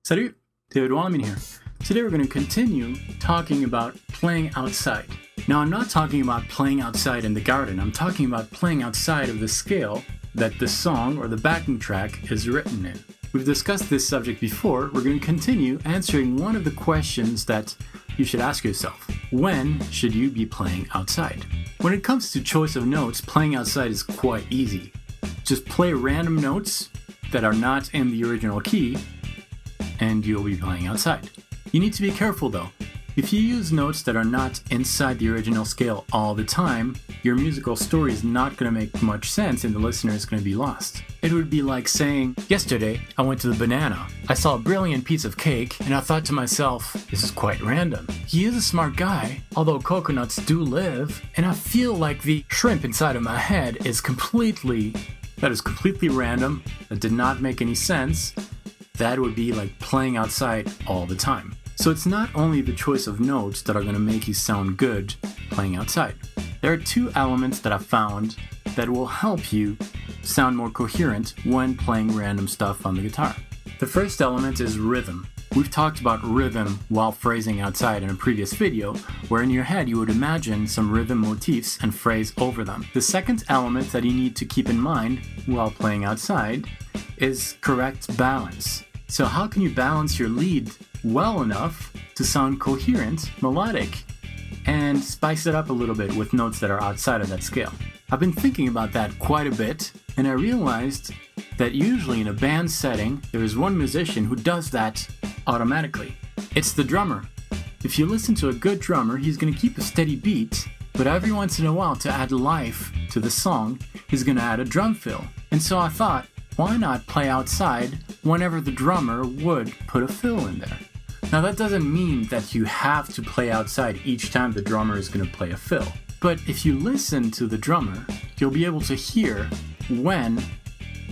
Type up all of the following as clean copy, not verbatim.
Salut, David Wallaman here. Today we're going to continue talking about playing outside. Now I'm not talking about playing outside in the garden, I'm talking about playing outside of the scale that the song or the backing track is written in. We've discussed this subject before. We're going to continue answering one of the questions that you should ask yourself. When should you be playing outside? When it comes to choice of notes, playing outside is quite easy. Just play random notes that are not in the original key and you'll be playing outside. You need to be careful though. If you use notes that are not inside the original scale all the time, your musical story is not going to make much sense and the listener is going to be lost. It would be like saying, yesterday I went to the banana. I saw a brilliant piece of cake and I thought to myself, this is quite random. He is a smart guy, although coconuts do live, and I feel like the shrimp inside of my head is completely random. That did not make any sense. That would be like playing outside all the time. So it's not only the choice of notes that are going to make you sound good playing outside. There are two elements that I found that will help you sound more coherent when playing random stuff on the guitar. The first element is rhythm. We've talked about rhythm while phrasing outside in a previous video, where in your head you would imagine some rhythm motifs and phrase over them. The second element that you need to keep in mind while playing outside is correct balance. So how can you balance your lead well enough to sound coherent, melodic, and spice it up a little bit with notes that are outside of that scale? I've been thinking about that quite a bit, and I realized that usually in a band setting, there is one musician who does that automatically. It's the drummer. If you listen to a good drummer, he's going to keep a steady beat, but every once in a while, to add life to the song, he's going to add a drum fill. And so I thought, why not play outside whenever the drummer would put a fill in there? Now that doesn't mean that you have to play outside each time the drummer is going to play a fill. But if you listen to the drummer, you'll be able to hear when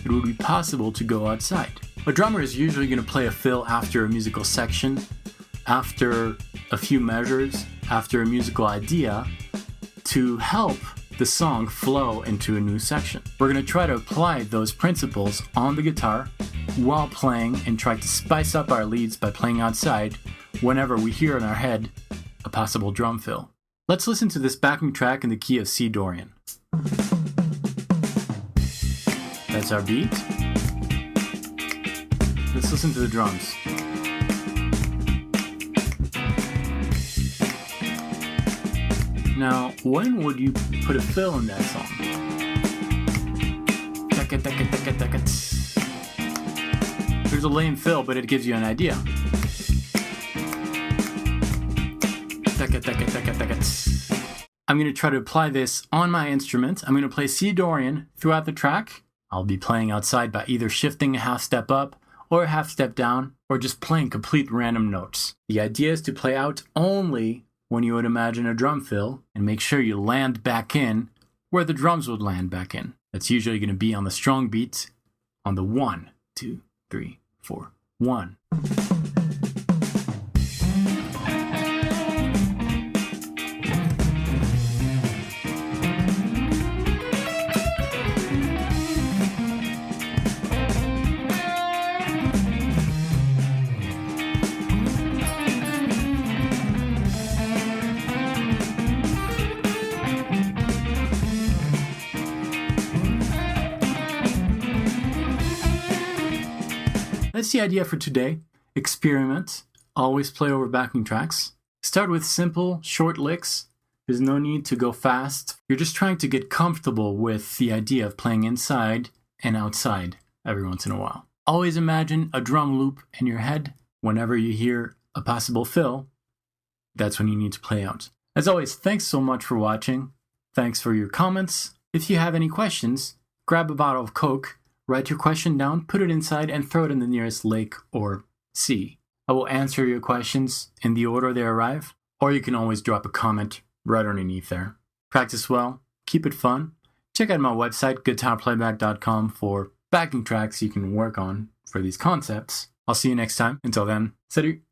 it would be possible to go outside. A drummer is usually going to play a fill after a musical section, after a few measures, after a musical idea, to help the song flow into a new section. We're going to try to apply those principles on the guitar while playing and try to spice up our leads by playing outside whenever we hear in our head a possible drum fill. Let's listen to this backing track in the key of C Dorian. That's our beat. Let's listen to the drums. Now, when would you put a fill in that song? There's a lame fill, but it gives you an idea. I'm going to try to apply this on my instrument. I'm going to play C Dorian throughout the track. I'll be playing outside by either shifting a half step up or a half step down, or just playing complete random notes. The idea is to play out only when you would imagine a drum fill, and make sure you land back in where the drums would land back in. That's usually going to be on the strong beat on the 1, 2, 3, 4, 1. That's the idea for today. Experiment. Always play over backing tracks. Start with simple, short licks. There's no need to go fast. You're just trying to get comfortable with the idea of playing inside and outside every once in a while. Always imagine a drum loop in your head. Whenever you hear a possible fill, that's when you need to play out. As always, thanks so much for watching. Thanks for your comments. If you have any questions, grab a bottle of Coke, write your question down, put it inside, and throw it in the nearest lake or sea. I will answer your questions in the order they arrive, or you can always drop a comment right underneath there. Practice well, keep it fun. Check out my website, guitarplayback.com, for backing tracks you can work on for these concepts. I'll see you next time. Until then, salut!